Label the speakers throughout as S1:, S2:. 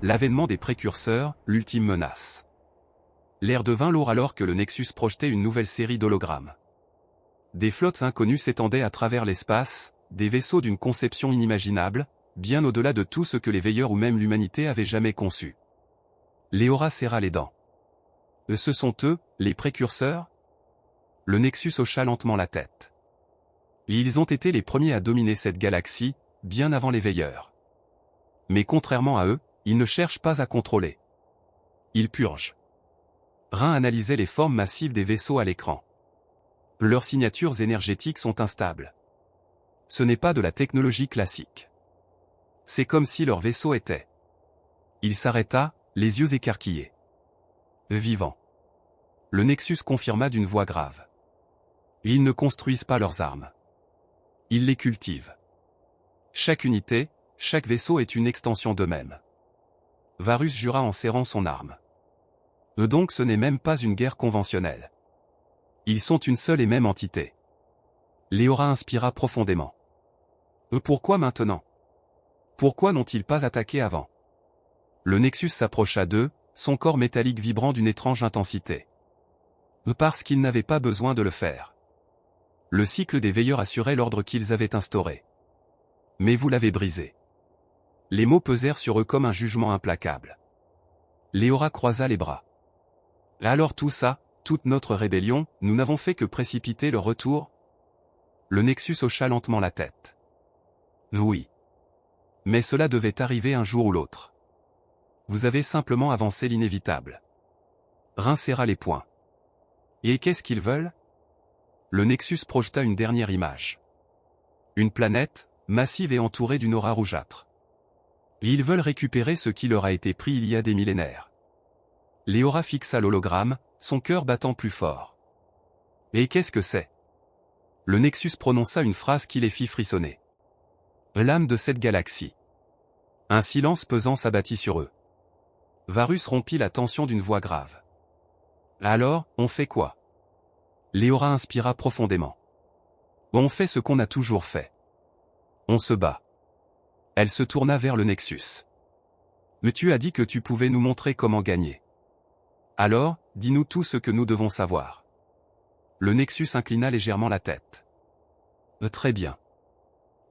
S1: L'avènement des précurseurs, l'ultime menace. L'air devint lourd alors que le Nexus projetait une nouvelle série d'hologrammes. Des flottes inconnues s'étendaient à travers l'espace, des vaisseaux d'une conception inimaginable, bien au-delà de tout ce que les veilleurs ou même l'humanité avaient jamais conçu. Leora serra les dents. Ce sont eux, les précurseurs? Le Nexus hocha lentement la tête. Ils ont été les premiers à dominer cette galaxie, bien avant les veilleurs. Mais contrairement à eux, ils ne cherchent pas à contrôler. Ils purgent. Rhin analysait les formes massives des vaisseaux à l'écran. Leurs signatures énergétiques sont instables. Ce n'est pas de la technologie classique. C'est comme si leur vaisseau était. Il s'arrêta, les yeux écarquillés. Vivant. Le Nexus confirma d'une voix grave. Ils ne construisent pas leurs armes. Ils les cultivent. Chaque unité, chaque vaisseau est une extension d'eux-mêmes. Varus jura en serrant son arme. Donc ce n'est même pas une guerre conventionnelle. Ils sont une seule et même entité. Leora inspira profondément. Pourquoi maintenant? Pourquoi n'ont-ils pas attaqué avant? Le Nexus s'approcha d'eux, son corps métallique vibrant d'une étrange intensité. Parce qu'ils n'avaient pas besoin de le faire. Le cycle des veilleurs assurait l'ordre qu'ils avaient instauré. Mais vous l'avez brisé. Les mots pesèrent sur eux comme un jugement implacable. Leora croisa les bras. Alors tout ça, toute notre rébellion, nous n'avons fait que précipiter leur retour? Le Nexus hocha lentement la tête. Oui. Mais cela devait arriver un jour ou l'autre. Vous avez simplement avancé l'inévitable. Rhin serra les poings. Et qu'est-ce qu'ils veulent? Le Nexus projeta une dernière image. Une planète, massive et entourée d'une aura rougeâtre. Ils veulent récupérer ce qui leur a été pris il y a des millénaires. Leora fixa l'hologramme, son cœur battant plus fort. Et qu'est-ce que c'est? Le Nexus prononça une phrase qui les fit frissonner. L'âme de cette galaxie. Un silence pesant s'abattit sur eux. Varus rompit la tension d'une voix grave. Alors, on fait quoi? Leora inspira profondément. On fait ce qu'on a toujours fait. On se bat. Elle se tourna vers le Nexus. Mais tu as dit que tu pouvais nous montrer comment gagner. Alors, dis-nous tout ce que nous devons savoir. Le Nexus inclina légèrement la tête. Très bien.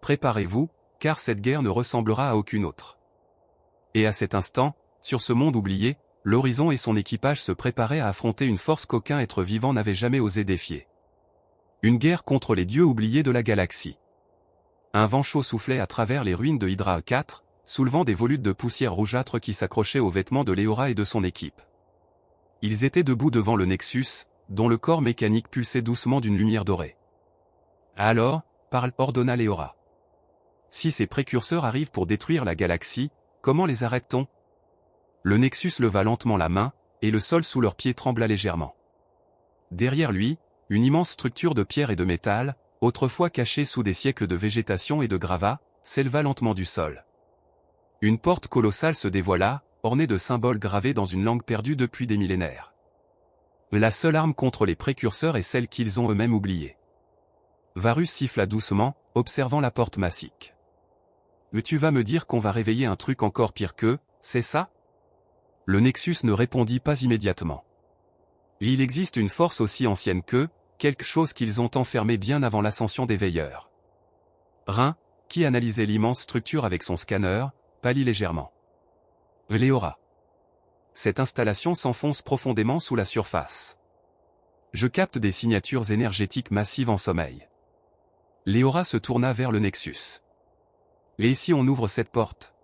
S1: Préparez-vous, car cette guerre ne ressemblera à aucune autre. Et à cet instant, sur ce monde oublié, l'Horizon et son équipage se préparaient à affronter une force qu'aucun être vivant n'avait jamais osé défier. Une guerre contre les dieux oubliés de la galaxie. Un vent chaud soufflait à travers les ruines de Hydra 4, soulevant des volutes de poussière rougeâtre qui s'accrochaient aux vêtements de Leora et de son équipe. Ils étaient debout devant le Nexus, dont le corps mécanique pulsait doucement d'une lumière dorée. Alors, parle, ordonna Leora. Si ces précurseurs arrivent pour détruire la galaxie, comment les arrête-t-on? Le Nexus leva lentement la main, et le sol sous leurs pieds trembla légèrement. Derrière lui, une immense structure de pierre et de métal, autrefois cachée sous des siècles de végétation et de gravats, s'éleva lentement du sol. Une porte colossale se dévoila, ornée de symboles gravés dans une langue perdue depuis des millénaires. La seule arme contre les précurseurs est celle qu'ils ont eux-mêmes oubliée. Varus siffla doucement, observant la porte massique. « Tu vas me dire qu'on va réveiller un truc encore pire qu'eux, c'est ça ?» Le Nexus ne répondit pas immédiatement. Il existe une force aussi ancienne qu'eux, quelque chose qu'ils ont enfermé bien avant l'ascension des veilleurs. Rhin, qui analysait l'immense structure avec son scanner, pâlit légèrement. Leora. Cette installation s'enfonce profondément sous la surface. Je capte des signatures énergétiques massives en sommeil. Leora se tourna vers le Nexus. Et si on ouvre cette porte?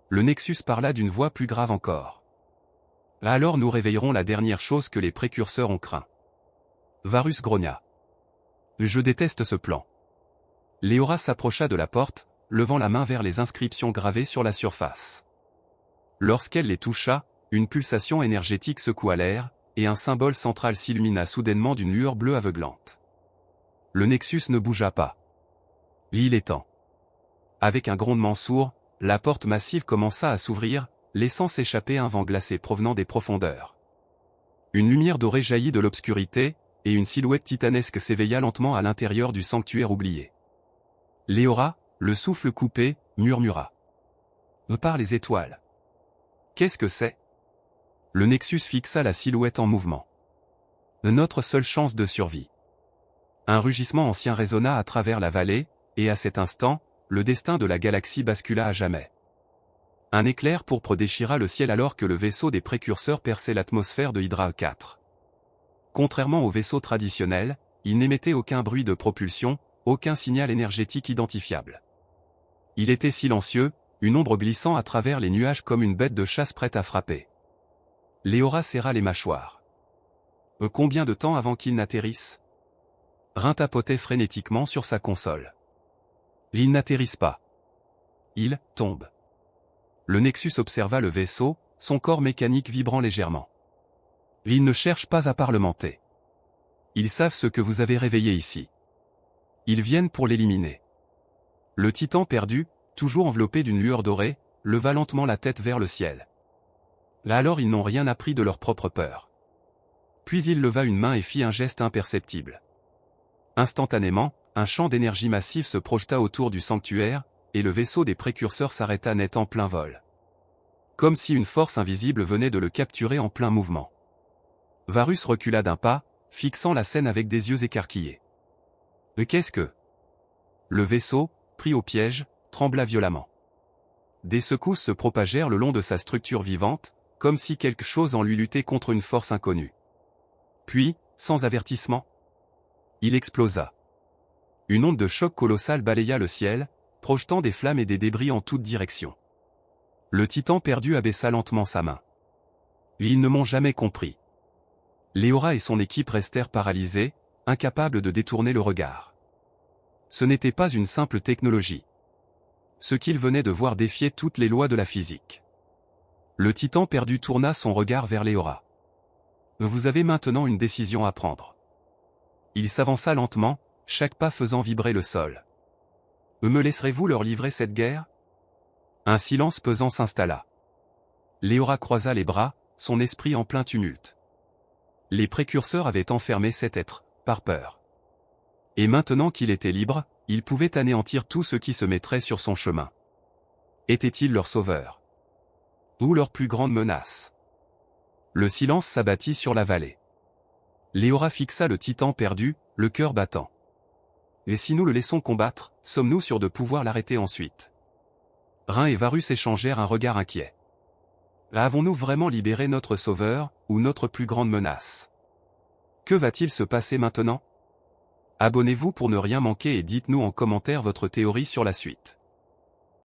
S1: Le Nexus parla d'une voix plus grave encore. Alors nous réveillerons la dernière chose que les précurseurs ont craint. Varus grogna. Je déteste ce plan. Leora s'approcha de la porte, levant la main vers les inscriptions gravées sur la surface. Lorsqu'elle les toucha, une pulsation énergétique secoua l'air, et un symbole central s'illumina soudainement d'une lueur bleue aveuglante. Le Nexus ne bougea pas. Il est temps. Avec un grondement sourd, la porte massive commença à s'ouvrir, laissant s'échapper un vent glacé provenant des profondeurs. Une lumière dorée jaillit de l'obscurité, et une silhouette titanesque s'éveilla lentement à l'intérieur du sanctuaire oublié. Leora, le souffle coupé, murmura. « Par les étoiles. Qu'est-ce que c'est? Le Nexus fixa la silhouette en mouvement. Notre seule chance de survie. Un rugissement ancien résonna à travers la vallée, et à cet instant, le destin de la galaxie bascula à jamais. Un éclair pourpre déchira le ciel alors que le vaisseau des précurseurs perçait l'atmosphère de Hydra 4. Contrairement au vaisseau traditionnel, il n'émettait aucun bruit de propulsion, aucun signal énergétique identifiable. Il était silencieux, une ombre glissant à travers les nuages comme une bête de chasse prête à frapper. Leora serra les mâchoires. Combien de temps avant qu'il n'atterrisse? Rhin tapotait frénétiquement sur sa console. Ils n'atterrissent pas. Ils tombent. Le Nexus observa le vaisseau, son corps mécanique vibrant légèrement. Ils ne cherchent pas à parlementer. Ils savent ce que vous avez réveillé ici. Ils viennent pour l'éliminer. Le Titan perdu, toujours enveloppé d'une lueur dorée, leva lentement la tête vers le ciel. Là alors ils n'ont rien appris de leur propre peur. Puis il leva une main et fit un geste imperceptible. Instantanément, un champ d'énergie massif se projeta autour du sanctuaire, et le vaisseau des précurseurs s'arrêta net en plein vol. Comme si une force invisible venait de le capturer en plein mouvement. Varus recula d'un pas, fixant la scène avec des yeux écarquillés. Qu'est-ce que? Le vaisseau, pris au piège, trembla violemment. Des secousses se propagèrent le long de sa structure vivante, comme si quelque chose en lui luttait contre une force inconnue. Puis, sans avertissement, il explosa. Une onde de choc colossal balaya le ciel, projetant des flammes et des débris en toutes directions. Le Titan perdu abaissa lentement sa main. Ils ne m'ont jamais compris. Leora et son équipe restèrent paralysés, incapables de détourner le regard. Ce n'était pas une simple technologie. Ce qu'ils venaient de voir défiait toutes les lois de la physique. Le Titan perdu tourna son regard vers Leora. Vous avez maintenant une décision à prendre. Il s'avança lentement, chaque pas faisant vibrer le sol. Me laisserez-vous leur livrer cette guerre? Un silence pesant s'installa. Leora croisa les bras, son esprit en plein tumulte. Les précurseurs avaient enfermé cet être, par peur. Et maintenant qu'il était libre, il pouvait anéantir tout ce qui se mettrait sur son chemin. Était-il leur sauveur? Ou leur plus grande menace? Le silence s'abattit sur la vallée. Leora fixa le Titan perdu, le cœur battant. Et si nous le laissons combattre, sommes-nous sûrs de pouvoir l'arrêter ensuite? Rhin et Varus échangèrent un regard inquiet. Avons-nous vraiment libéré notre sauveur, ou notre plus grande menace? Que va-t-il se passer maintenant? Abonnez-vous pour ne rien manquer et dites-nous en commentaire votre théorie sur la suite.